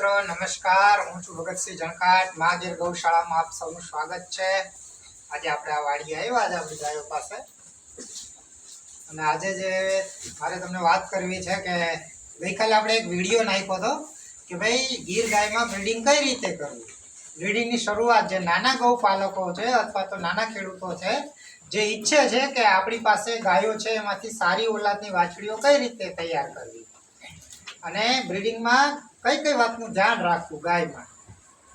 મિત્રો નમસ્કાર, હું છું ભગતસિંહ જણકાટ. મહાગીર ગૌશાળામાં આપ સૌનું સ્વાગત છે. આજે આપણે આ વાડી આવ્યા છે આપણી ગાયો પાસે, અને આજે જે મારે તમને વાત કરવી છે કે ગઈકાલે આપણે એક વિડીયો નાખ્યો હતો કે ભાઈ ગીર ગાયમાં બ્રીડિંગ કઈ રીતે કરવું. બ્રીડિંગની શરૂઆત જે નાના ગૌપાલકો છે અથવા તો નાના ખેડૂતો છે જે ઈચ્છે છે કે આપણી પાસે ગાયો છે એમાંથી સારી ઓલાદની વાછડીઓ કઈ રીતે તૈયાર કરવી અને બ્રીડિંગમાં કઈ કઈ વાતનું ધ્યાન રાખવું ગાયમાં,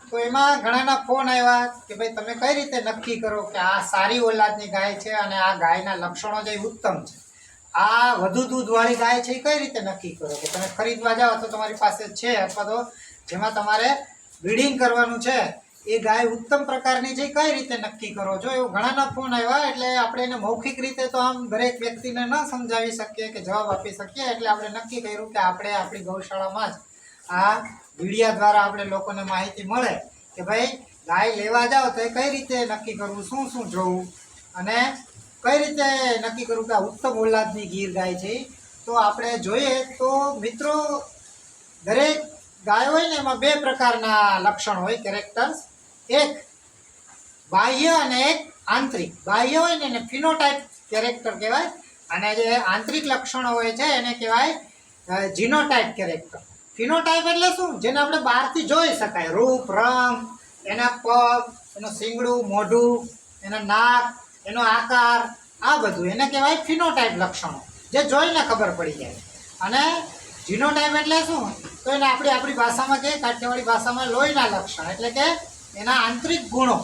તો એમાં ઘણાના ફોન આવ્યા કે ભાઈ તમે કઈ રીતે નક્કી કરો કે આ સારી ઓલાદની ગાય છે અને આ ગાયના લક્ષણો જે ઉત્તમ છે, આ વધુ દૂધવાળી ગાય છે એ કઈ રીતે નક્કી કરો કે તમે ખરીદવા જાઓ તો તમારી પાસે છે અથવા તો જેમાં તમારે બ્રીડિંગ કરવાનું છે એ ગાય ઉત્તમ પ્રકારની છે કઈ રીતે નક્કી કરો છો, એવું ઘણાના ફોન આવ્યા. એટલે આપણે એને મૌખિક રીતે તો આમ દરેક વ્યક્તિને ન સમજાવી શકીએ કે જવાબ આપી શકીએ, એટલે આપણે નક્કી કર્યું કે આપણે આપણી ગૌશાળામાં જ આ વિડીયા દ્વારા આપણે લોકોને માહિતી મળે કે ભાઈ ગાય લેવા જાઓ તો એ કઈ રીતે નક્કી કરવું, શું શું જોવું અને કઈ રીતે નક્કી કરવું કે આ ઉત્તમ ઓલાદની ગીર ગાય છે. તો આપણે જોઈએ તો મિત્રો દરેક ગાય હોય ને એમાં બે પ્રકારના લક્ષણ હોય, કેરેક્ટર્સ. એક બાહ્ય અને એક આંતરિક. બાહ્ય હોય ને એને ફિનોટાઇપ કેરેક્ટર કહેવાય અને જે આંતરિક લક્ષણો હોય છે એને કહેવાય જીનોટાઇપ કેરેક્ટર. ફિનોટાઇપ એટલે શું? જેને આપણે બહારથી જોઈ શકાય, રૂપ, રંગ, એના પગ, એનું શીંગડું, મોઢું, એના નાક, એનો આકાર, આ બધું એને કહેવાય ફિનોટાઇપ લક્ષણો, જે જોઈને ખબર પડી જાય. અને જીનોટાઇપ એટલે શું? તો એને આપણી ભાષામાં કહીએ, કાઠિયાવાડી ભાષામાં લોહીના લક્ષણ, એટલે કે એના આંતરિક ગુણો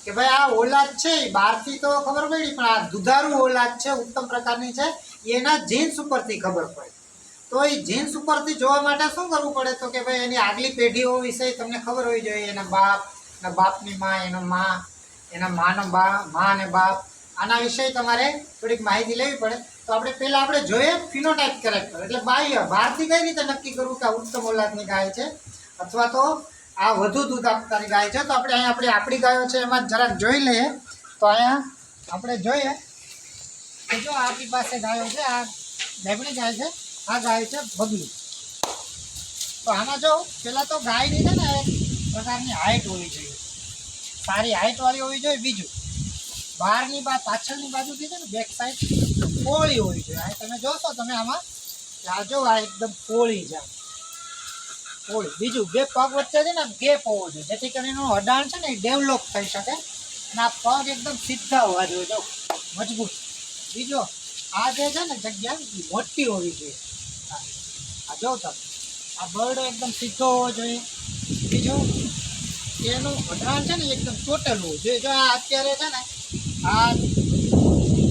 કે ભાઈ આ ઓલાદ છે એ બહારથી તો ખબર પડી પણ આ દુધારું ઓલાદ છે, ઉત્તમ પ્રકારની છે, એના જીન્સ ઉપરથી ખબર પડે. તો એ જીન્સ ઉપરથી જોવા માટે શું કરવું પડે તો કે ભાઈ એની આગલી પેઢીઓ વિશે તમને ખબર હોવી જોઈએ. એના બાપ, એના બાપની માં, એનો માં, એના માનો બા, માં અને બાપ, આના વિશે તમારે થોડીક માહિતી લેવી પડે. તો આપણે પહેલાં આપણે જોઈએ ફિનોટાઇપ કેરેક્ટર એટલે બાહ્ય, બહારથી કઈ રીતે નક્કી કરવું કે આ ઉત્તમ ઓલાદની ગાય છે અથવા તો આ વધુ દૂધ આપનારી ગાય છે. તો આપણે અહીંયા આપણી ગાયો છે એમાં જરાક જોઈ લઈએ. તો અહીંયા આપણે જોઈએ કે જો આપણી પાસે ગાયો છે, આ ગાભણી ગાય છે, આ ગાય છે બગલી. તો આમાં જો પહેલાં તો ગાયની છે ને એક પ્રકારની હાઇટ હોવી જોઈએ, સારી હાઇટવાળી હોવી જોઈએ. બીજું બહારની પાછળની બાજુથી છે ને બેક સાઈડ પોળી હોવી જોઈએ. આ તમે જોશો તમે આમાં આ જો આ એકદમ પોળી છે, પોળી. બીજું બે પગ વચ્ચે છે ને ગેપ હોવો જોઈએ જેથી કરીને એનું અડાણ છે ને એ ડેવલપ થઈ શકે અને આ પગ એકદમ સીધા હોવા જોઈએ, જો મજબૂત. બીજો આ જે છે ને જગ્યા મોટી હોવી જોઈએ. આ જો તમે આ બરડો એકદમ સીધો હોવો જોઈએ. બીજું એનું અડાણ છે ને એકદમ ચોટેલું હોવું જોઈએ. જો આ અત્યારે છે ને આ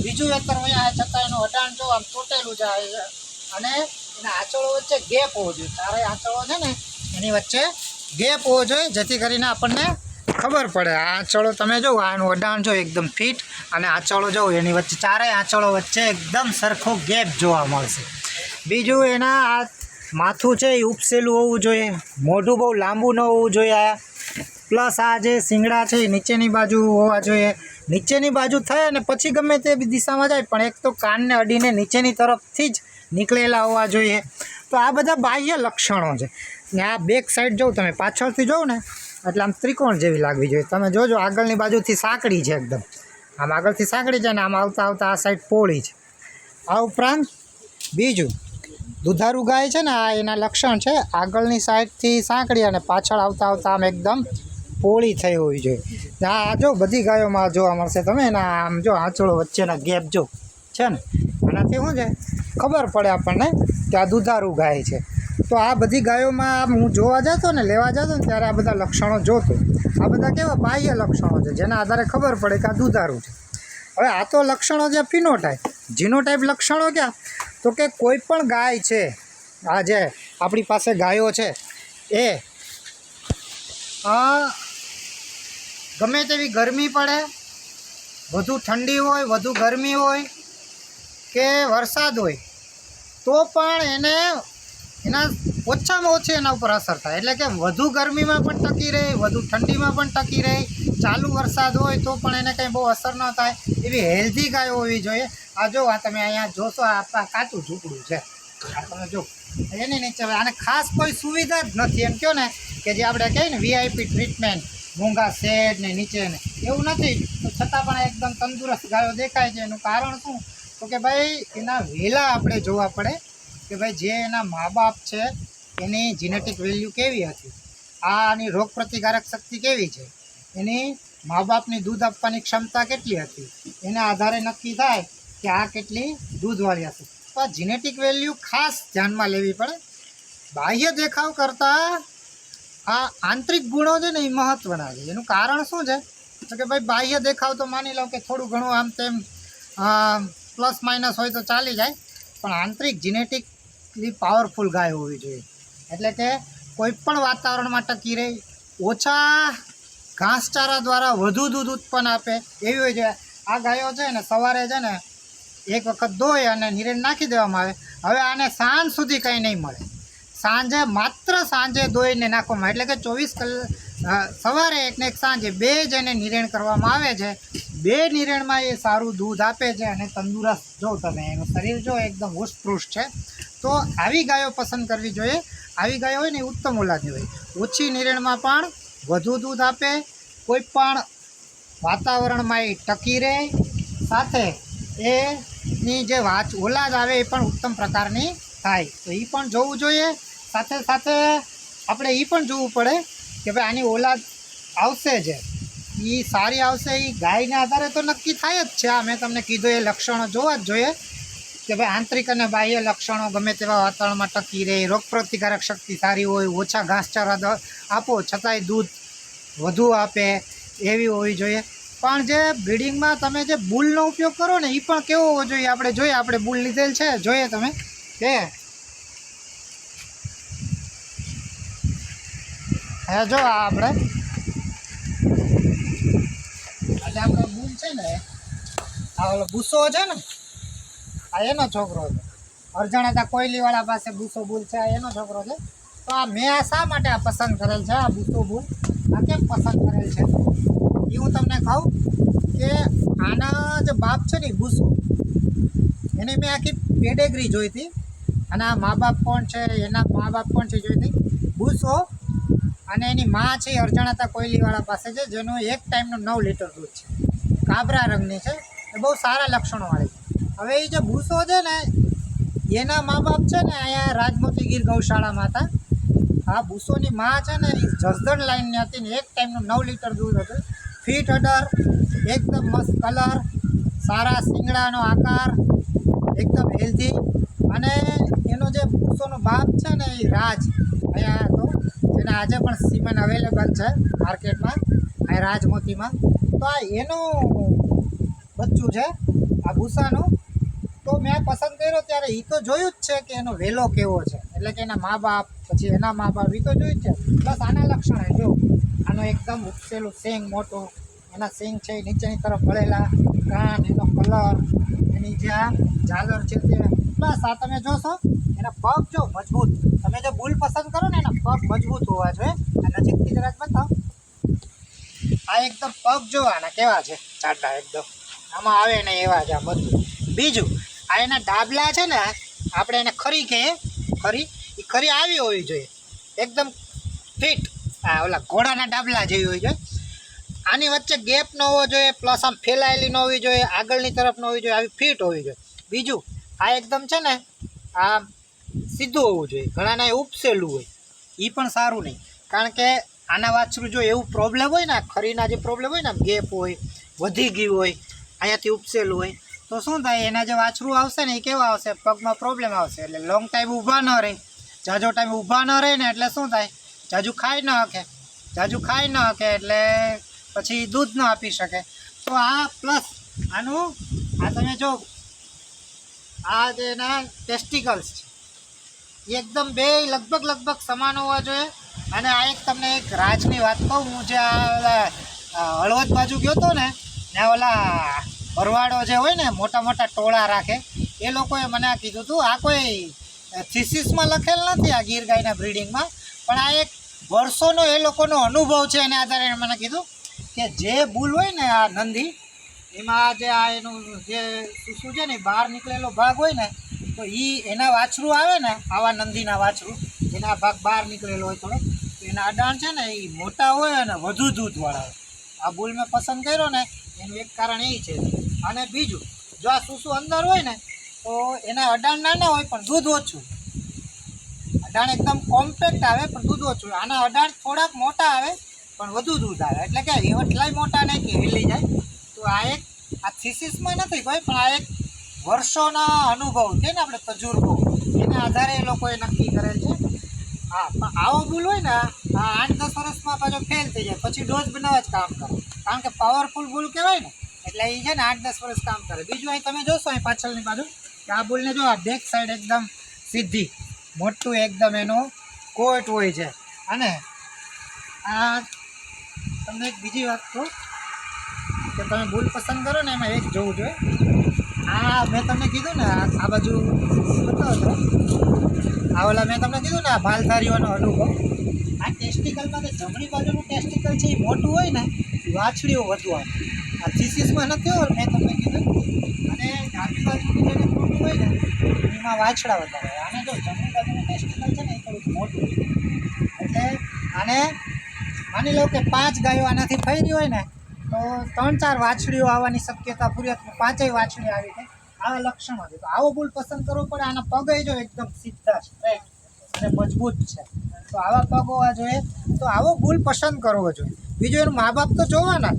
બીજું વેતર હોય આ છતાં એનું અડાણ જો આમ ચોટેલું જાય અને એના આંચળો વચ્ચે ગેપ હોવો જોઈએ. ચારે આંચળો છે ને એની વચ્ચે ગેપ હોવો જોઈએ જેથી કરીને આપણને ખબર પડે. આ આંચળો તમે જો આનું અડાણ જો એકદમ ફિટ અને આંચળો જો એની વચ્ચે ચારેય આંચળો વચ્ચે એકદમ સરખો ગેપ જોવા મળશે. બીજું એના આ માથું છે એ ઉપસેલું હોવું જોઈએ, મોઢું બહુ લાંબુ ન હોવું જોઈએ. પ્લસ આ જે શિંગડા છે એ નીચેની બાજુ હોવા જોઈએ. નીચેની બાજુ થાય અને પછી ગમે તે દિશામાં જાય પણ એક તો કાનને અડીને નીચેની તરફથી જ નીકળેલા હોવા જોઈએ. તો આ બધા બાહ્ય લક્ષણો છે. ને આ બેક સાઈડ જોઉં તમે પાછળથી જોઉં ને એટલે આમ ત્રિકોણ જેવી લાગવી જોઈએ. તમે જોજો આગળની બાજુથી સાંકડી છે, એકદમ આમ આગળથી સાંકડી છે ને આમ આવતા આવતા આ સાઈડ પોળી છે. આ ઉપરાંત બીજું દુધારું ગાય છે ને આ એના લક્ષણ છે, આગળની સાઈડથી સાંકડી અને પાછળ આવતા આવતા આમ એકદમ પોળી થઈ હોવી જોઈએ. આ જો બધી ગાયોમાં જોવા મળશે તમે એના આમ જો આંચળો વચ્ચેના ગેપ જો છે ને, આનાથી શું છે ખબર પડે આપણને કે આ દુધારું ગાય છે. તો આ બધી ગાયોમાં હું જોવા જતો ને લેવા જતો ને ત્યારે આ બધા લક્ષણો જોતો. આ બધા કેવા બાહ્ય લક્ષણો છે જેના આધારે ખબર પડે કે આ દુધારું છે. હવે આ તો લક્ષણો છે ફિનોટાઇપ. જીનોટાઇપ લક્ષણો ક્યાં? તો કે કોઈ પણ ગાય છે, આ જે આપણી પાસે ગાયો છે એ ગમે તેવી ગરમી પડે, વધુ ઠંડી હોય, વધુ ગરમી હોય કે વરસાદ હોય તો પણ એને એના ઓછામાં ઓછી એના ઉપર અસર થાય. એટલે કે વધુ ગરમીમાં પણ ટકી રહે, વધુ ઠંડીમાં પણ ટકી રહે, ચાલુ વરસાદ હોય તો પણ એને કંઈ બહુ અસર ન થાય એવી હેલ્ધી ગાયો હોવી જોઈએ. આ જો આ તમે અહીંયા જોશો આ કાચું ઝૂંપડું છે, આ તમે જો એની નીચે હવે આને ખાસ કોઈ સુવિધા જ નથી એમ કહો ને કે જે આપણે કહીએ ને વીઆઈપી ટ્રીટમેન્ટ મોંઘા શેડ ને નીચે ને એવું નથી. તો છતાં પણ એકદમ તંદુરસ્ત ગાયો દેખાય છે. એનું કારણ શું? તો કે ભાઈ એના વેલા આપણે જોવા પડે કે ભાઈ જે એના મા બાપ છે એની જીનેટિક વેલ્યુ કેવી હતી, આની રોગ પ્રતિકારક શક્તિ કેવી છે, એની મા બાપની દૂધ આપવાની ક્ષમતા કેટલી હતી, એના આધારે નક્કી થાય કે આ કેટલી દૂધવાળી હશે. તો આ જીનેટિક વેલ્યુ ખાસ ધ્યાનમાં લેવી પડે. બાહ્ય દેખાવ કરતાં આ આંતરિક ગુણો છે ને એ મહત્ત્વના છે. એનું કારણ શું છે? તો કે ભાઈ બાહ્ય દેખાવ તો માની લો કે થોડું ઘણું આમ તેમ પ્લસ માઇનસ હોય તો ચાલી જાય, પણ આંતરિક જીનેટિકલી પાવરફુલ ગાય હોવી જોઈએ. એટલે કે કોઈ પણ વાતાવરણમાં ટકી રહે, ઓછા ઘાસચારા દ્વારા વધુ દૂધ ઉત્પન્ન આપે એવી હોય છે. આ ગાયો છે ને સવારે છે ને એક વખત ધોઈ અને નિરણ નાખી દેવામાં આવે. હવે આને સાંજ સુધી કંઈ નહીં મળે. સાંજે માત્ર સાંજે ધોઈને નાખવામાં, એટલે કે 24 કલાક સવારે એક ને એક સાંજે બે જ એને નિરણ કરવામાં આવે છે. બે નિરણમાં એ સારું દૂધ આપે છે અને તંદુરસ્ત જો તમે એનું શરીર જો એકદમ હુષ્ટપુષ્ટ છે. તો આવી ગાયો પસંદ કરવી જોઈએ. આવી ગાયો હોય ને એ ઉત્તમ ઓલાદી હોય, ઓછી નિરણમાં પણ વધુ દૂધ આપે, કોઈ પણ વાતાવરણમાં એ ટકી રહે, સાથે એની જે ઓલાદ આવે એ પણ ઉત્તમ પ્રકારની થાય. તો એ પણ જોવું જોઈએ. સાથે સાથે આપણે એ પણ જોવું પડે કે ભાઈ આની ઓલાદ આવશે છે એ સારી આવશે, એ ગાયના આધારે તો નક્કી થાય જ છે. આ મેં તમને કીધું એ લક્ષણો જોવા જ જોઈએ કે ભાઈ આંતરિક અને બાહ્ય લક્ષણો ગમે તેવા વાતાવરણમાં ટકી રહે, રોગપ્રતિકારક શક્તિ સારી હોય, ઓછા ઘાસચારા આપો છતાંય દૂધ વધુ આપે એવી હોવી જોઈએ. પણ જે બ્રીડિંગમાં તમે જે બુલનો ઉપયોગ કરો ને એ પણ કેવો હોવો જોઈએ? આપણે જોઈએ, આપણે બુલ લીધેલ છે, જોઈએ તમે કે હે જો આ આપણે એટલે આપણો બુલ છે ને આ ઓલો બુસો છે ને આ એનો છોકરો છે. અરજાણા કોયલીવાળા પાસે બુસો બુલ છે, આ એનો છોકરો છે. તો આ મેં આ શા માટે આ પસંદ કરેલ છે, આ બુસો બુલ આ કેમ પસંદ કરેલ છે એ હું તમને કહું કે આના જે બાપ છે ને બુસો, એની મેં આખી પેડેગ્રી જોઈ હતી અને આ મા બાપ કોણ છે, એના મા બાપ કોણ છે જોઈ હતી. બુસો અને એની માં છે એ અરજાણા કોયલીવાળા પાસે છે, જેનું એક ટાઈમનું 9 લીટર દૂધ છે, કાબરા રંગની છે, એ બહુ સારા લક્ષણોવાળી છે. હવે એ જે બુસો છે ને એના મા બાપ છે ને અહીંયા રાજમોતી ગીર ગૌશાળામાં હતા. આ બુસોની માં છે ને એ જસદણ લાઈનની હતી ને એક ટાઈમનું 9 લીટર દૂધ હતું. ફીટ અડર, એકદમ મસ્ત કલર, સારા શિંગડાનો આકાર, એકદમ હેલ્ધી. અને એનો જે બુસોનો બાપ છે ને એ રાજ અહીંયા હતો, જેને આજે પણ સીમેન અવેલેબલ છે માર્કેટમાં અહીં રાજમોતીમાં. તો આ એનું બચ્ચું છે આ બુસાનું. તો મેં પસંદ કર્યો ત્યારે એ તો જોયું જ છે કે એનો વેલો કેવો છે, એટલે કે એના મા બાપ, પછી એના મા બાપ એ તો જોયું જ છે. પ્લસ આના લક્ષણ જો આનો એકદમ ઉપસેલું સેંગ મોટું, એના સેંગ છે એ નીચેની તરફ વળેલા, કાન, એનો કલર, એની જે આ ઝાલર છે તે. પ્લસ આ તમે જોશો એના પગ જો મજબૂત, તમે જે બુલ પસંદ કરો ને એના પગ મજબૂત હોવા જોઈએ. આ નજીકથી જરાક બતાવો, આ એકદમ પગ જોવાના કેવા છે, જાડા એકદમ આમાં આવે ને એવા છે આ બધું. બીજું આ એના ડાબલા છે ને આપણે એને ખરી કહીએ, ખરી એ ખરી આવી હોવી જોઈએ, એકદમ ફિટ. હા ઓલા ઘોડાના ડાબલા જેવી હોય છે. આની વચ્ચે ગેપ ન હોવો જોઈએ, પ્લસ આમ ફેલાયેલી ન હોવી જોઈએ, આગળની તરફ ન હોવી જોઈએ, આવી ફિટ હોવી જોઈએ. બીજું આ એકદમ છે ને આ સીધું હોવું જોઈએ, ઘણાના એ ઉપસેલું હોય એ પણ સારું નહીં. કારણ કે આના વાછરું જો એવું પ્રોબ્લેમ હોય ને, ખરીના જે પ્રોબ્લેમ હોય ને, ગેપ હોય, વધી ગયું હોય, અહીંયાથી ઉપસેલું હોય, તો શું થાય એના જે વાછરું આવશે ને એ કેવા આવશે, પગમાં પ્રોબ્લેમ આવશે. એટલે લોંગ ટાઈમ ઊભા ન રહે, જાજો ટાઈમ ઊભા ન રહે ને એટલે શું થાય, જાજુ ખાઈ ન શકે, જાજુ ખાઈ ન શકે એટલે પછી દૂધ ન આપી શકે. તો આ પ્લસ આનું આ તમે જો આ જે એના ટેસ્ટિકલ્સ છે એ એકદમ બે લગભગ સમાન હોવા જોઈએ. અને આ એક તમને એક રાજની વાત કહું, હું જે આ હળવદ બાજુ ગયો હતો ને ત્યાં ઓલા ભરવાડો જે હોય ને મોટા મોટા ટોળા રાખે, એ લોકોએ મને આ કીધું હતું. આ કોઈ થીસીસમાં લખેલ નથી આ ગીર ગાયના બ્રિડિંગમાં, પણ આ એક વર્ષોનો એ લોકોનો અનુભવ છે. એને આધારે મને કીધું કે જે બુલ હોય ને આ નંદી, એમાં જે આ એનું જે શું છે ને બહાર નીકળેલો ભાગ હોય ને, તો તો એના વાછરું આવે ને, આવા નંદીના વાછરું, એના ભાગ બહાર નીકળેલો હોય થોડો, તો એના અડાણ છે ને એ મોટા હોય અને વધુ દૂધવાળા હોય. આ બુલ મેં પસંદ કર્યો ને એનું એક કારણ એ છે. અને બીજું, જો આ સૂસું અંદર હોય ને તો એના અડાણ નાના હોય પણ દૂધ ઓછું. અડાણ એકદમ કોમ્પેક્ટ આવે પણ દૂધ ઓછું. આના અડાણ થોડાક મોટા આવે પણ વધુ દૂધ આવે. એટલે કે એટલાય મોટા નહીં કે હિલી જાય. તો આ થીસીસમાં નથી કોઈ, પણ આ એક વર્ષોના અનુભવ છે ને, આપણે તજુર્બો, એના આધારે એ લોકોએ નક્કી કરેલ છે. હા, પણ આવો બુલ હોય ને આ 8-10 વર્ષમાં પાછો ફેલ થઈ જાય, પછી ડોઝ બનાવવા જ કામ કરે. કારણ કે પાવરફુલ બુલ કહેવાય ને, એટલે એ છે ને 8-10 વર્ષ કામ કરે. બીજું અહીં તમે જોશો અહીં પાછળની બાજુ કે આ બુલને જો આ બેક સાઈડ એકદમ સીધી, મોટું એકદમ એનું કોટ હોય છે. અને આ તમને એક બીજી વાત કહું કે તમે બુલ પસંદ કરો ને એમાં એક જોવું જોઈએ. આ મેં તમને કીધું ને આ બાજુ બતાવો, આ ઓલા મેં તમને કીધું ને આ ભાલધારીઓનો અનુભવ. આ ટેસ્ટિકલમાં તો જમણી બાજુનું ટેસ્ટિકલ છે એ મોટું હોય ને, વાછડીઓ વધુ આવે. આ થીસીસમાં નથી હોય મેં તમને કીધું. અને ડાબી બાજુનું જે મોટું હોય ને એમાં વાછડા વધારે હોય. આને જો જમણી બાજુનું ટેસ્ટિકલ છે ને એ થોડુંક મોટું હોય. એટલે આને માની લો કે 5 ગાયો આનાથી થઈ રહી હોય ને તો 3-4 વાછડીઓ આવવાની શક્યતા પૂરી હતી. 5 વાછડી આવી છે. આવા લક્ષણો છે. તો આવો બુલ પસંદ કરવો પડે. આના પગ જો એકદમ સીધા સ્ટ્રેટ અને મજબૂત છે, તો આવા પગ હોવા જોઈએ. તો આવો બુલ પસંદ કરવો જોઈએ. બીજું એનું મા બાપ તો જોવાના.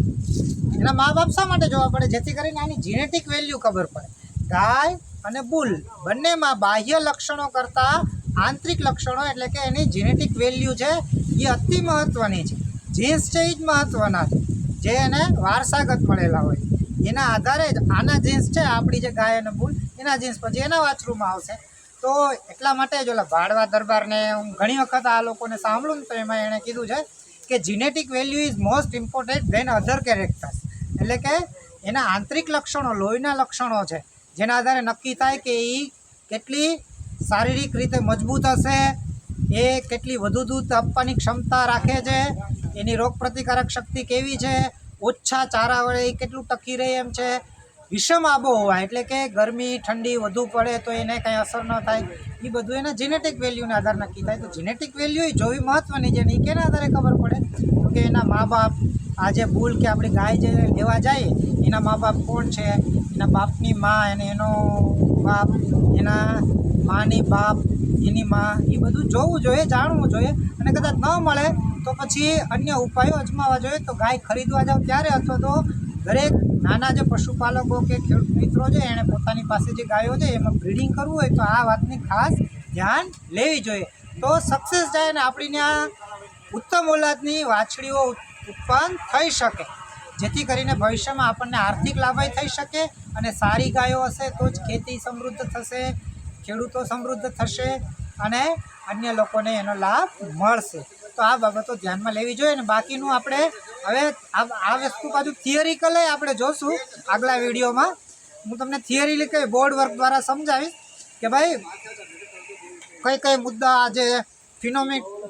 એના મા બાપ શા માટે જોવા પડે? જેથી કરીને આની જીનેટિક વેલ્યુ ખબર પડે. ગાય અને બુલ બંનેમાં બાહ્ય લક્ષણો કરતાં આંતરિક લક્ષણો એટલે કે એની જીનેટિક વેલ્યુ છે એ અતિ મહત્ત્વની છે. જીન્સ છે એ જ મહત્ત્વના છે, જે એને વારસાગત મળેલા હોય. એના આધારે જ આના જીન્સ છે, આપણી જે ગાય અને બુલ એના જીન્સ પછી એના વાછરૂમાં આવશે. તો એટલા માટે જ ઓલા ભાડવા દરબારને હું ઘણી વખત આ લોકોને સાંભળું ને તો એમાં એણે કીધું છે કે genetic value is most important than other characters. એટલે કે એના આંતરિક લક્ષણો, લોહીના લક્ષણો છે, જેના આધારે નક્કી થાય કે એ કેટલી શારીરિક રીતે મજબૂત હશે, એ કેટલી વધુ દૂધ આપવાની ક્ષમતા રાખે છે, એની રોગપ્રતિકારક શક્તિ કેવી છે, ઓછા ચારા વડે એ કેટલું ટકી રહે એમ છે, વિષમ આબોહવા એટલે કે ગરમી ઠંડી વધુ પડે તો એને કંઈ અસર ન થાય, એ બધું એના જીનેટિક વેલ્યુના આધારે નક્કી થાય. તો જીનેટિક વેલ્યુ એ જોવી મહત્ત્વની છે. એ કેના આધારે ખબર પડે? તો કે એના મા બાપ, આ જે બુલ કે આપણી ગાય જે લેવા જાય એના મા બાપ કોણ છે, એના બાપની મા અને એનો બાપ, એના માની બાપ, એની મા, એ બધું જોવું જોઈએ, જાણવું જોઈએ. અને કદાચ ન મળે તો પછી અન્ય ઉપાયો અજમાવવા જોઈએ. તો ગાય ખરીદવા જાવ ત્યારે, અથવા તો દરેક નાના જે પશુપાલકો કે ખેડૂત મિત્રો છે એણે પોતાની પાસે જે ગાયો છે એમાં બ્રીડિંગ કરવું હોય તો આ વાતની ખાસ ધ્યાન લેવી જોઈએ. તો સક્સેસ જાય ને આપણીને આ ઉત્તમ ઓલાદની વાછડીઓ ઉત્પન્ન થઈ શકે, જેથી કરીને ભવિષ્યમાં આપણને આર્થિક લાભ થઈ શકે. અને સારી ગાયો હશે તો જ ખેતી સમૃદ્ધ થશે, ખેડૂતો સમૃદ્ધ થશે અને અન્ય લોકોને એનો લાભ મળશે. તો આ બાબતો ધ્યાનમાં લેવી જોઈએ. ને બાકીનું આપણે હવે આ વસ્તુ પાછું થિયરિકલ આપણે જોશું આગલા વિડીયોમાં. હું તમને થિયરી બોર્ડ વર્ક દ્વારા સમજાવીશ કે ભાઈ કઈ મુદ્દા જે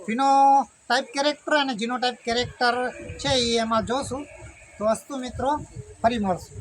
ફિનોટાઇપ કેરેક્ટર અને જીનોટાઇપ કેરેક્ટર છે એ એમાં જોશું. તો અસ્તુ મિત્રો, ફરી મળશું.